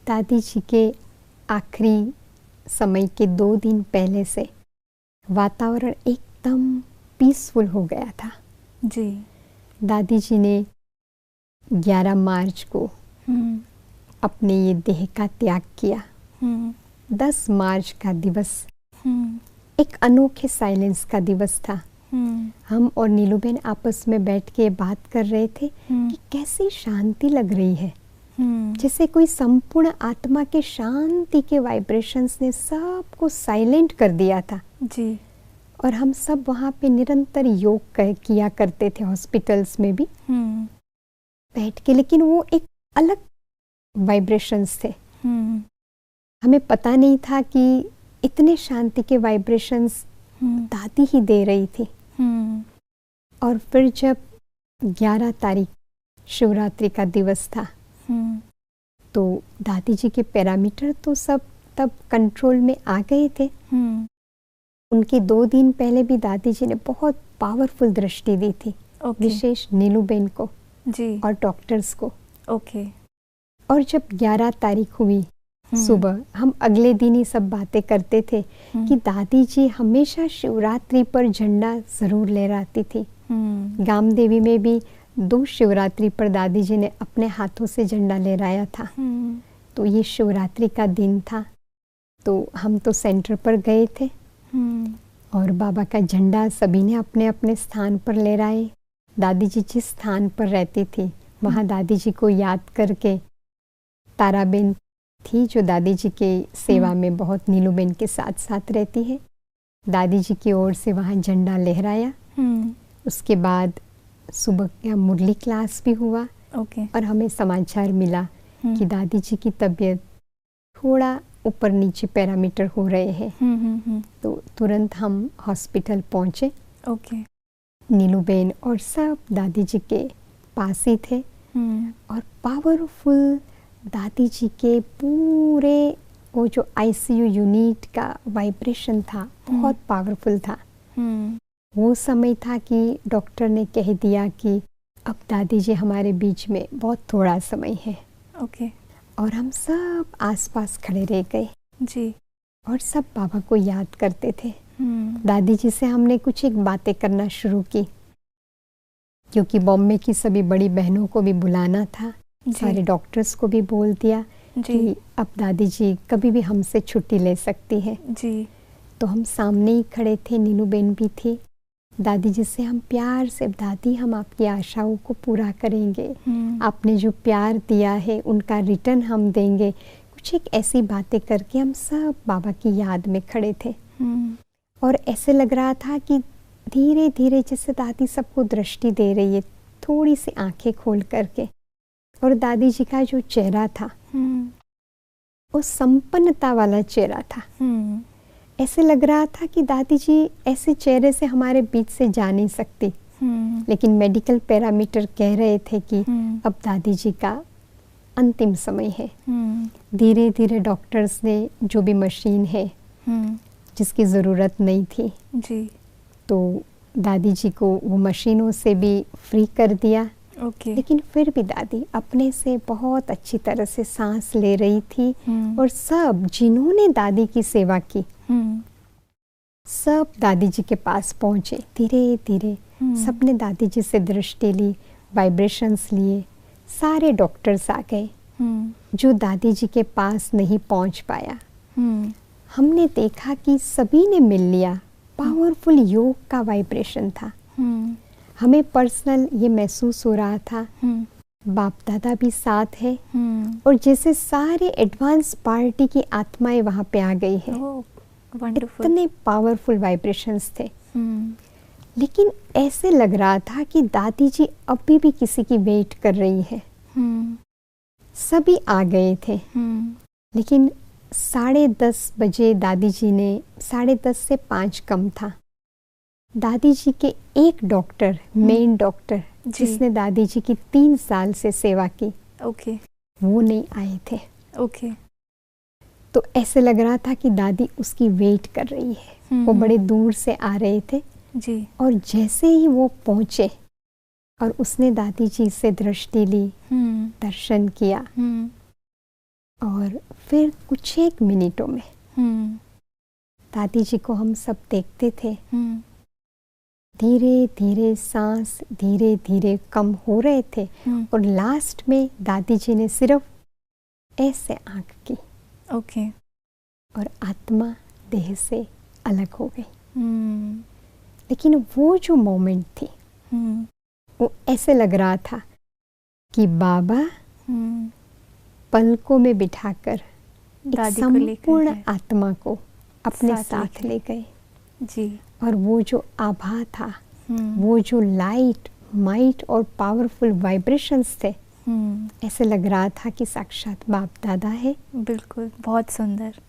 दादी जी के आखिरी समय के 2 दिन पहले से वातावरण एकदम पीसफुल हो गया था जी। दादी जी ने 11 मार्च को अपने ये देह का त्याग किया। 10 मार्च का दिवस एक अनोखे साइलेंस का दिवस था। हम और नीलूबेन आपस में बैठ के बात कर रहे थे कि कैसी शांति लग रही है, जैसे कोई संपूर्ण आत्मा के शांति के वाइब्रेशंस ने सबको साइलेंट कर दिया था जी। और हम सब वहाँ पे निरंतर योग किया करते थे, हॉस्पिटल्स में भी बैठ के, लेकिन वो एक अलग वाइब्रेशंस थे। हमें पता नहीं था कि इतने शांति के वाइब्रेशंस दादी ही दे रही थी। और फिर जब 11 तारीख शिवरात्रि का दिवस था तो दादी जी के पैरामीटर तो सब तब कंट्रोल में आ गए थे। उनके 2 दिन पहले भी दादी जी ने बहुत पावरफुल दृष्टि दी थी, विशेष नीलूबेन को जी और डॉक्टर्स को। ओके। और जब 11 तारीख हुई सुबह, हम अगले दिन ही सब बातें करते थे कि दादी जी हमेशा शिवरात्रि पर झंडा जरूर लहराती थी। गाम देवी में भी 2 शिवरात्रि पर दादी जी ने अपने हाथों से झंडा लहराया था। तो ये शिवरात्रि का दिन था, तो हम तो सेंटर पर गए थे और बाबा का झंडा सभी ने अपने अपने स्थान पर लहराए। दादी जी जिस स्थान पर रहती थी वहाँ दादी जी को याद करके, ताराबेन थी जो दादी जी के सेवा में बहुत नीलूबेन के साथ साथ रहती है, दादी जी की ओर से वहाँ झंडा लहराया। उसके बाद सुबह का मुरली क्लास भी हुआ। और हमें समाचार मिला कि दादी जी की तबीयत थोड़ा ऊपर नीचे पैरामीटर हो रहे हैं। तो तुरंत हम हॉस्पिटल पहुँचे। नीलूबेन और सब दादी जी के पास ही थे और पावरफुल दादी जी के पूरे वो जो आईसीयू यूनिट का वाइब्रेशन था बहुत पावरफुल था। वो समय था कि डॉक्टर ने कह दिया कि अब दादी जी हमारे बीच में बहुत थोड़ा समय है। और हम सब आसपास खड़े रह गए जी और सब बाबा को याद करते थे। दादी जी से हमने कुछ एक बातें करना शुरू की, क्योंकि बॉम्बे की सभी बड़ी बहनों को भी बुलाना था, सारे डॉक्टर्स को भी बोल दिया कि अब दादी जी कभी भी हमसे छुट्टी ले सकती है जी। तो हम सामने ही खड़े थे, नीलूबेन भी थी। दादी जी से हम प्यार से, दादी हम आपकी आशाओं को पूरा करेंगे, आपने जो प्यार दिया है उनका रिटर्न हम देंगे, कुछ एक ऐसी बातें करके हम सब बाबा की याद में खड़े थे। और ऐसे लग रहा था कि धीरे धीरे जैसे दादी सबको दृष्टि दे रही है, थोड़ी सी आंखें खोल करके। और दादी जी का जो चेहरा था वो संपन्नता वाला चेहरा था। ऐसे लग रहा था कि दादी जी ऐसे चेहरे से हमारे बीच से जा नहीं सकती। लेकिन मेडिकल पैरामीटर कह रहे थे कि अब दादी जी का अंतिम समय है। धीरे धीरे डॉक्टर्स ने जो भी मशीन है जिसकी ज़रूरत नहीं थी जी, तो दादी जी को वो मशीनों से भी फ्री कर दिया। लेकिन फिर भी दादी अपने से बहुत अच्छी तरह से सांस ले रही थी। और सब जिन्होंने दादी की सेवा की सब दादी जी के पास पहुंचे। धीरे धीरे सबने दादी जी से दृष्टि ली, वाइब्रेशंस लिए। सारे डॉक्टर्स आ गए जो दादी जी के पास नहीं पहुंच पाया। हमने देखा कि सभी ने मिल लिया। पावरफुल योग का वाइब्रेशन था। हमें पर्सनल ये महसूस हो रहा था बाप दादा भी साथ है और जैसे सारे एडवांस पार्टी की आत्माएं वहाँ पे आ गई है। इतने पावरफुल वाइब्रेशंस थे। लेकिन ऐसे लग रहा था कि दादी जी अभी भी किसी की वेट कर रही है। सभी आ गए थे लेकिन 10:30 बजे दादी जी ने, 10:30 से 5 कम था, दादी जी के एक डॉक्टर, मेन डॉक्टर जिसने दादी जी की 3 साल से सेवा की, वो नहीं आए थे। तो ऐसे लग रहा था कि दादी उसकी वेट कर रही है। वो बड़े दूर से आ रहे थे जी। और जैसे ही वो पहुंचे और उसने दादी जी से दृष्टि ली, दर्शन किया, और फिर कुछ एक मिनटों में दादी जी को हम सब देखते थे, धीरे धीरे सांस धीरे धीरे कम हो रहे थे और लास्ट में दादी जी ने सिर्फ ऐसे आंख की ओके और आत्मा देह से अलग हो गई। लेकिन वो जो मोमेंट थी वो ऐसे लग रहा था कि बाबा पलकों में बिठाकर एक संपूर्ण आत्मा को अपने साथ ले गए जी। और वो जो आभा था, वो जो लाइट माइट और पावरफुल वाइब्रेशंस थे, ऐसे लग रहा था कि साक्षात बाप दादा है। बिल्कुल, बहुत सुंदर।